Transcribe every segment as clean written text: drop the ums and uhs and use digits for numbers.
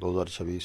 2026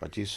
25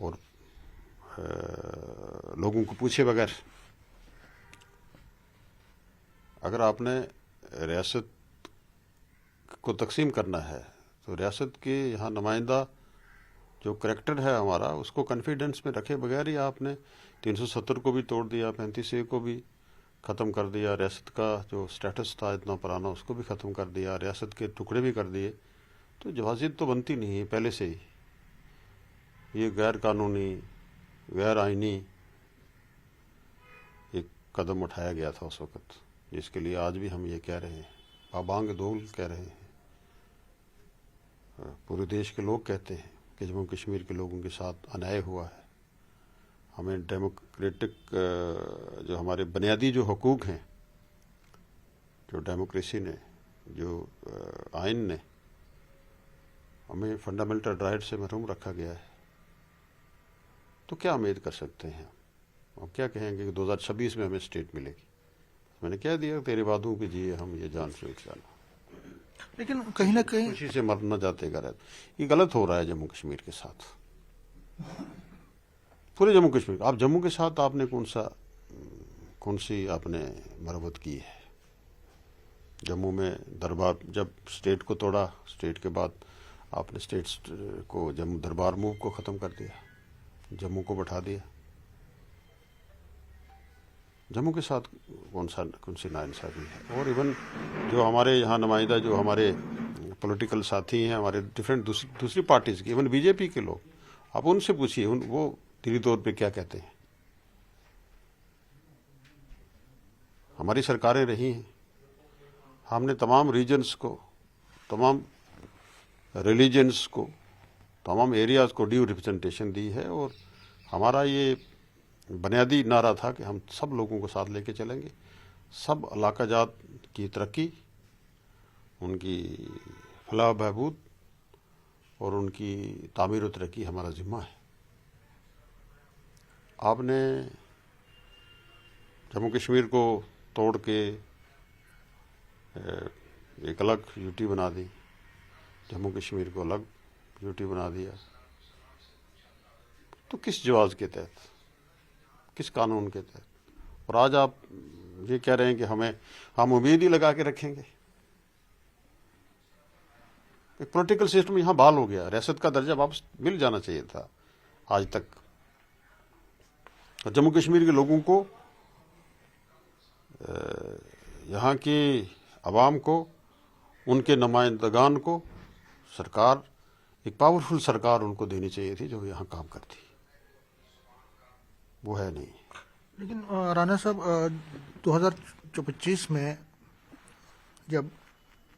اور لوگوں کو پوچھے بغیر اگر آپ نے ریاست کو تقسیم کرنا ہے تو ریاست کے یہاں نمائندہ جو کریکٹر ہے ہمارا اس کو کانفیڈنس میں رکھے بغیر ہی آپ نے 370 کو بھی توڑ دیا، 35A کو بھی ختم کر دیا، ریاست کا جو سٹیٹس تھا اتنا پرانا اس کو بھی ختم کر دیا، ریاست کے ٹکڑے بھی کر دیے، تو جوازیت تو بنتی نہیں ہے پہلے سے ہی. یہ غیر قانونی، غیر آئینی ایک قدم اٹھایا گیا تھا اس وقت، جس کے لیے آج بھی ہم یہ کہہ رہے ہیں، آبانگ دول کہہ رہے ہیں، پورے دیش کے لوگ کہتے ہیں کہ جموں کشمیر کے لوگوں کے ساتھ انیائے ہوا ہے. ہمیں ڈیموکریٹک جو ہمارے بنیادی جو حقوق ہیں، جو ڈیموکریسی نے، جو آئین نے، ہمیں فنڈامنٹل رائٹ سے محروم رکھا گیا ہے. تو کیا امید کر سکتے ہیں ہم کیا کہیں گے کہ 2026 میں ہمیں اسٹیٹ ملے گی؟ میں نے کہہ دیا تیرے وعدوں کے جیے ہم یہ جان سے انشاءاللہ. لیکن کہیں نہ کہیں خوشی سے مرنا جاتے گا رہتا. یہ غلط ہو رہا ہے جموں کشمیر کے ساتھ، پورے جموں کشمیر. آپ جموں کے ساتھ آپ نے کون سی آپ نے مرمت کی ہے؟ جموں میں دربار جب اسٹیٹ کو توڑا، اسٹیٹ کے بعد آپ نے اسٹیٹ کو جموں دربار موو کو ختم کر دیا، جموں کو بٹھا دیا. جموں کے ساتھ کون سی ناانصافی ہے؟ اور ایون جو ہمارے یہاں نمائندہ، جو ہمارے پولیٹیکل ساتھی ہیں ہمارے ڈفرینٹ دوسری پارٹیز کے، ایون بی جے پی کے لوگ، آپ ان سے پوچھیے وہ دلی طور پہ کیا کہتے ہیں. ہماری سرکاریں رہی ہیں، ہم نے تمام ریجنز کو، تمام ریلیجنز کو، تمام ایریاز کو ڈیو ریپرزنٹیشن دی ہے، اور ہمارا یہ بنیادی نعرہ تھا کہ ہم سب لوگوں کو ساتھ لے کے چلیں گے. سب علاقہ جات کی ترقی، ان کی فلاح و بہبود اور ان کی تعمیر و ترقی ہمارا ذمہ ہے. آپ نے جموں کشمیر کو توڑ کے ایک الگ یوٹی بنا دی، جموں کشمیر کو الگ یوٹی بنا دیا. تو کس جواز کے تحت، کس قانون کے تحت؟ اور آج آپ یہ کہہ رہے ہیں کہ ہم امید ہی لگا کے رکھیں گے. ایک پولیٹیکل سسٹم یہاں بحال ہو گیا، ریاست کا درجہ واپس مل جانا چاہیے تھا آج تک. اور جموں کشمیر کے لوگوں کو، یہاں کی عوام کو، ان کے نمائندگان کو سرکار، ایک پاورفل سرکار ان کو دینی چاہیے تھی جو یہاں کام کرتی. وہ ہے نہیں. لیکن رانا صاحب 2025 میں جب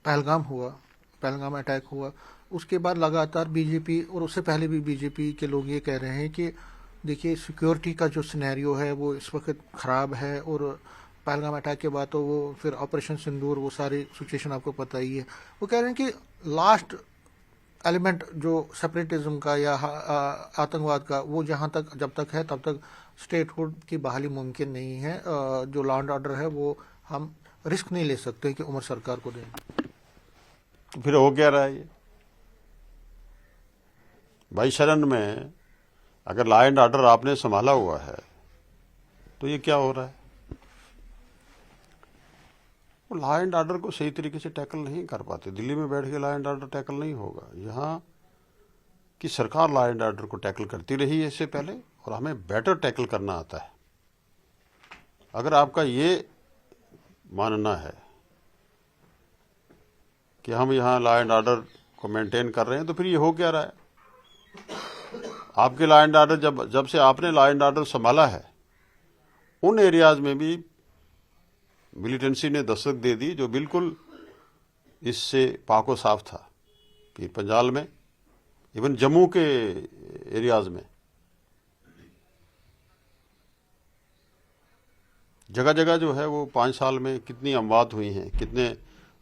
پہلگام اٹیک ہوا، اس کے بعد لگاتار بی جے پی، اور اس سے پہلے بھی بی جے پی کے لوگ یہ کہہ رہے ہیں کہ دیکھیے سیکیورٹی کا جو سینیریو ہے وہ اس وقت خراب ہے، اور پہلگام اٹیک کے بعد تو وہ پھر آپریشن سندور، وہ ساری سچویشن آپ کو پتہ ہی ہے. وہ کہہ رہے ہیں کہ لاسٹ ایلیمنٹ جو سپریٹزم کا یا آتنکواد کا، وہ جب تک ہے تب تک اسٹیٹ ہوڈ کی بحالی ممکن نہیں ہے. جو لا اینڈ آرڈر ہے وہ ہم رسک نہیں لے سکتے کہ عمر سرکار کو دیں. پھر ہو کیا رہا ہے یہ؟ بھائی شرن میں اگر لا اینڈ آرڈر آپ نے سنبھالا ہوا ہے تو یہ کیا ہو رہا ہے؟ وہ لا اینڈ آرڈر کو صحیح طریقے سے ٹیکل نہیں کر پاتے. دلی میں بیٹھ کے لا اینڈ آرڈر ٹیکل نہیں ہوگا. یہاں کی سرکار لا اینڈ آرڈر کو ٹیکل کرتی رہی ہے اس سے پہلے، اور ہمیں بیٹر ٹیکل کرنا آتا ہے. اگر آپ کا یہ ماننا ہے کہ ہم یہاں لا اینڈ آرڈر کو مینٹین کر رہے ہیں تو پھر یہ ہو کیا رہا ہے؟ آپ کے لا اینڈ آرڈر جب سے آپ نے لا اینڈ آرڈر سنبھالا ہے، ان ایریاز میں بھی ملیٹنسی نے دستک دے دی جو بالکل اس سے پاک و صاف تھا. پیر پنجال میں، ایون جموں کے ایریاز میں جگہ جگہ جو ہے وہ 5 سال میں کتنی اموات ہوئی ہیں، کتنے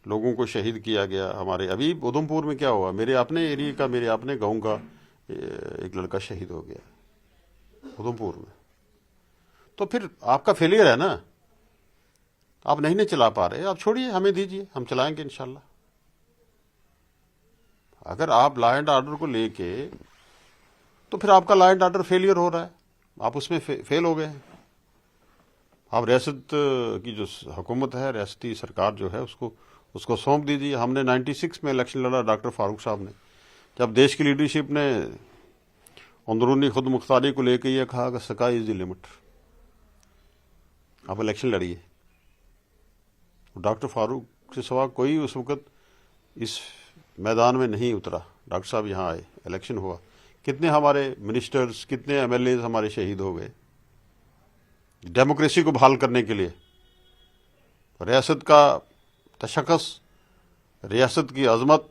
لوگوں کو شہید کیا گیا. ہمارے ابھی ادھمپور میں کیا ہوا، میرے اپنے ایریے کا، میرے اپنے گاؤں کا ایک لڑکا شہید ہو گیا ادھمپور میں. تو پھر آپ کا فیلئر ہے نا، آپ نہیں چلا پا رہے، آپ چھوڑیے، ہمیں دیجیے، ہم چلائیں گے انشاءاللہ. اگر آپ لا اینڈ آرڈر کو لے کے تو پھر آپ کا لا اینڈ آرڈر فیلئر ہو رہا ہے, آپ اس میں فیل ہو گئے ہیں. آپ ریاست کی جو حکومت ہے, ریاستی سرکار جو ہے, اس کو سونپ دیجیے. ہم نے 96 میں الیکشن لڑا ڈاکٹر فاروق صاحب نے, جب دیش کی لیڈرشپ نے اندرونی خود مختاری کو لے کے یہ کہا کہ سکائی از دی لمٹ, آپ الیکشن لڑیے. ڈاکٹر فاروق سے سوا کوئی اس وقت اس میدان میں نہیں اترا. ڈاکٹر صاحب یہاں آئے, الیکشن ہوا, کتنے ہمارے منسٹرز, کتنے ایم ایل ایز ہمارے شہید ہو گئے ڈیموکریسی کو بحال کرنے کے لیے. ریاست کا تشخص, ریاست کی عظمت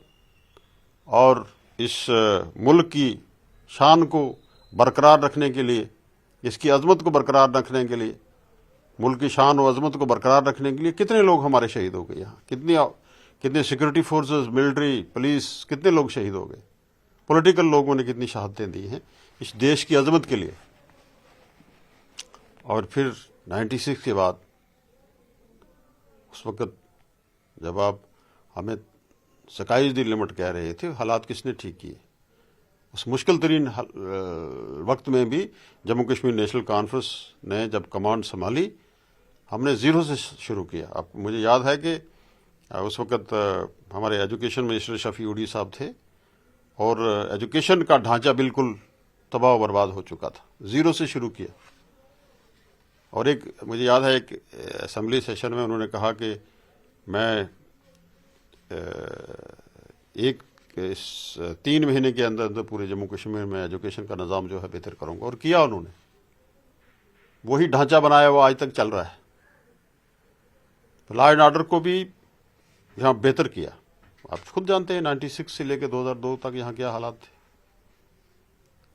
اور اس ملک کی شان کو برقرار رکھنے کے لیے, اس کی عظمت کو برقرار رکھنے کے لیے, ملک کی شان و عظمت کو برقرار رکھنے کے لیے کتنے لوگ ہمارے شہید ہو گئے. یہاں کتنے سیکورٹی فورسز, ملٹری, پولیس, کتنے لوگ شہید ہو گئے. پولیٹیکل لوگوں نے کتنی شہادتیں دی ہیں اس دیش کی عظمت کے لیے. اور پھر 96 کے بعد, اس وقت جب آپ ہمیں سکائی دی لمٹ کہہ رہے تھے, حالات کس نے ٹھیک کیے؟ اس مشکل ترین وقت میں بھی جموں کشمیر نیشنل کانفرنس نے جب کمانڈ سنبھالی, ہم نے زیرو سے شروع کیا. اب مجھے یاد ہے کہ اس وقت ہمارے ایجوکیشن منسٹر شفیع اوڈی صاحب تھے, اور ایجوکیشن کا ڈھانچہ بالکل تباہ و برباد ہو چکا تھا. زیرو سے شروع کیا. اور مجھے یاد ہے ایک اسمبلی سیشن میں انہوں نے کہا کہ میں 3 مہینے کے اندر پورے جموں کشمیر میں ایجوکیشن کا نظام جو ہے بہتر کروں گا, اور کیا انہوں نے. وہی ڈھانچہ بنایا وہ آج تک چل رہا ہے. لا اینڈ آرڈر کو بھی یہاں بہتر کیا. آپ خود جانتے ہیں 96 سے لے کے 2002 تک یہاں کیا حالات تھے.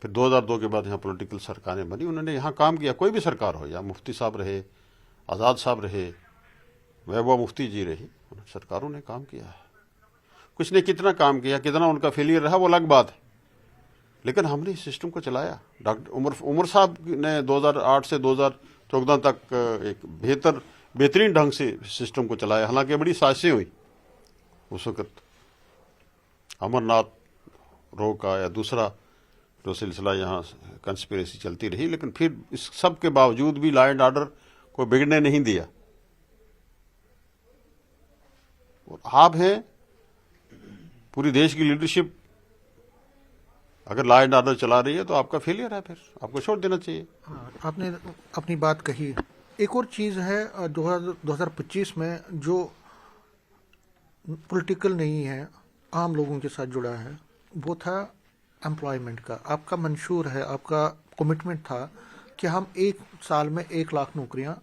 پھر 2002 کے بعد یہاں پولیٹیکل سرکاریں بنی, انہوں نے یہاں کام کیا. کوئی بھی سرکار ہو, یا مفتی صاحب رہے, آزاد صاحب رہے, محبوبہ مفتی جی رہی, سرکاروں نے کام کیا ہے. کچھ نے کتنا کام کیا, کتنا ان کا فیلئر رہا وہ الگ بات ہے, لیکن ہم نے اس سسٹم کو چلایا. ڈاکٹر عمر صاحب نے 2008 سے 2014 تک ایک بہترین ڈھنگ سے سسٹم کو چلایا. حالانکہ بڑی سازشیں ہوئی اس وقت, امرناتھ رو کا یا دوسرا جو سلسلہ یہاں کنسپریسی چلتی رہی, لیکن پھر اس سب کے باوجود بھی لا اینڈ آرڈر کو بگڑنے نہیں دیا. اور آپ ہیں, پوری دیش کی لیڈرشپ اگر لا اینڈ آرڈر چلا رہی ہے تو آپ کا فیلئر ہے, پھر آپ کو چھوڑ دینا چاہیے. آپ نے اپنی بات کہی. ایک اور چیز ہے 2025 میں جو پولیٹیکل نہیں ہے, عام لوگوں کے ساتھ جڑا ہے, وہ تھا امپلائمنٹ کا. آپ کا منشور ہے, آپ کا کمٹمنٹ تھا کہ ہم 1 سال میں 1 لاکھ نوکریاں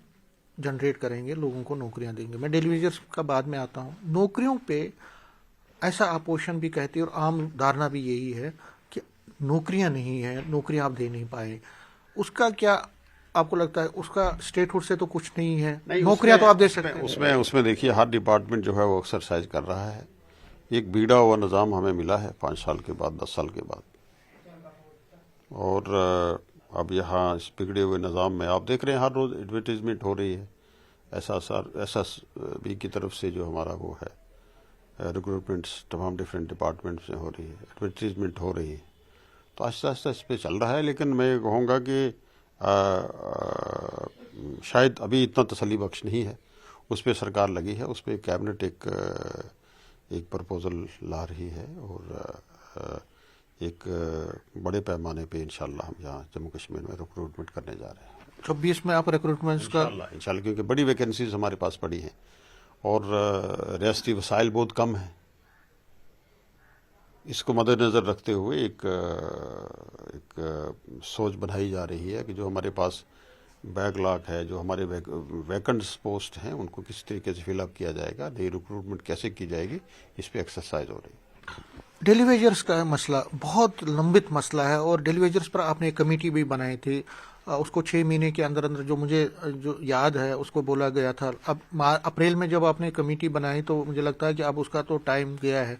جنریٹ کریں گے, لوگوں کو نوکریاں دیں گے. میں ڈیلی ویجرز کا بعد میں آتا ہوں. نوکریوں پہ ایسا اپوزیشن بھی کہتی ہے, اور عام دھارنا بھی یہی ہے کہ نوکریاں نہیں ہیں, نوکریاں آپ دے نہیں پائے. اس کا کیا آپ کو لگتا ہے, اس کا اسٹیٹ ہوڈ سے تو کچھ نہیں ہے, نوکریاں تو آپ دے سکتے ہیں. اس میں دیکھیے ہر ڈپارٹمنٹ جو ہے وہ ایکسرسائز کر رہا ہے. ایک بیڑا ہوا نظام ہمیں ملا ہے 5 سال کے بعد, 10 سال کے بعد, اور اب یہاں اس بگڑے ہوئے نظام میں آپ دیکھ رہے ہیں ہر روز ایڈورٹیزمنٹ ہو رہی ہے. ایسا بھی کی طرف سے جو ہمارا وہ ہے ریکروٹمنٹس تمام ڈفرینٹ ڈپارٹمنٹس میں ہو رہی ہے, ایڈورٹیزمنٹ ہو رہی ہے. تو آہستہ آہستہ اس پہ چل رہا ہے. لیکن میں کہوں گا کہ شاید ابھی اتنا تسلی بخش نہیں ہے. اس پہ سرکار لگی ہے, اس پہ کیبنٹ ایک پرپوزل لا رہی ہے, اور ایک بڑے پیمانے پہ انشاءاللہ ہم یہاں جموں کشمیر میں ریکروٹمنٹ کرنے جا رہے ہیں. 26 میں آپ ریکروٹمنٹس کا انشاءاللہ, کیونکہ بڑی ویکنسیز ہمارے پاس پڑی ہیں, اور ریاستی وسائل بہت کم ہیں. اس کو مد نظر رکھتے ہوئے ایک سوچ بنائی جا رہی ہے کہ جو ہمارے پاس بیک لاگ ہے, جو ہمارے ویکنٹس پوسٹ ہیں, ان کو کس طریقے سے فل اپ کیا جائے گا, نئی ریکروٹمنٹ کیسے کی جائے گی, اس پہ ایکسرسائز ہو رہی ہے. ڈیلی ویجرز کا مسئلہ بہت لمبت مسئلہ ہے, اور ڈیلی ویجرز پر آپ نے ایک کمیٹی بھی بنائی تھی. اس کو 6 مہینے کے اندر جو مجھے یاد ہے اس کو بولا گیا تھا. اب اپریل میں جب آپ نے کمیٹی بنائی تو مجھے لگتا ہے کہ اب اس کا تو ٹائم گیا ہے.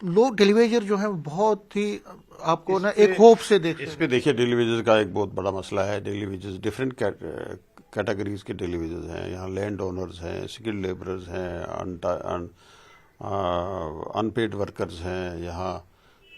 لوگ ڈیلی ویجر جو ہیں بہت ہی آپ کو نا ایک ہوپ سے دیکھتے ہیں. اس پہ دیکھیے ڈیلی ویجز کا ایک بہت بڑا مسئلہ ہے. ڈیلی ویجز ڈفرینٹ کیٹیگریز کے ڈیلی ویجز ہیں. یہاں لینڈ اونرز ہیں, اسکلڈ لیبرز ہیں, ان پیڈ ورکرز ہیں, یہاں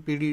PD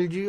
LG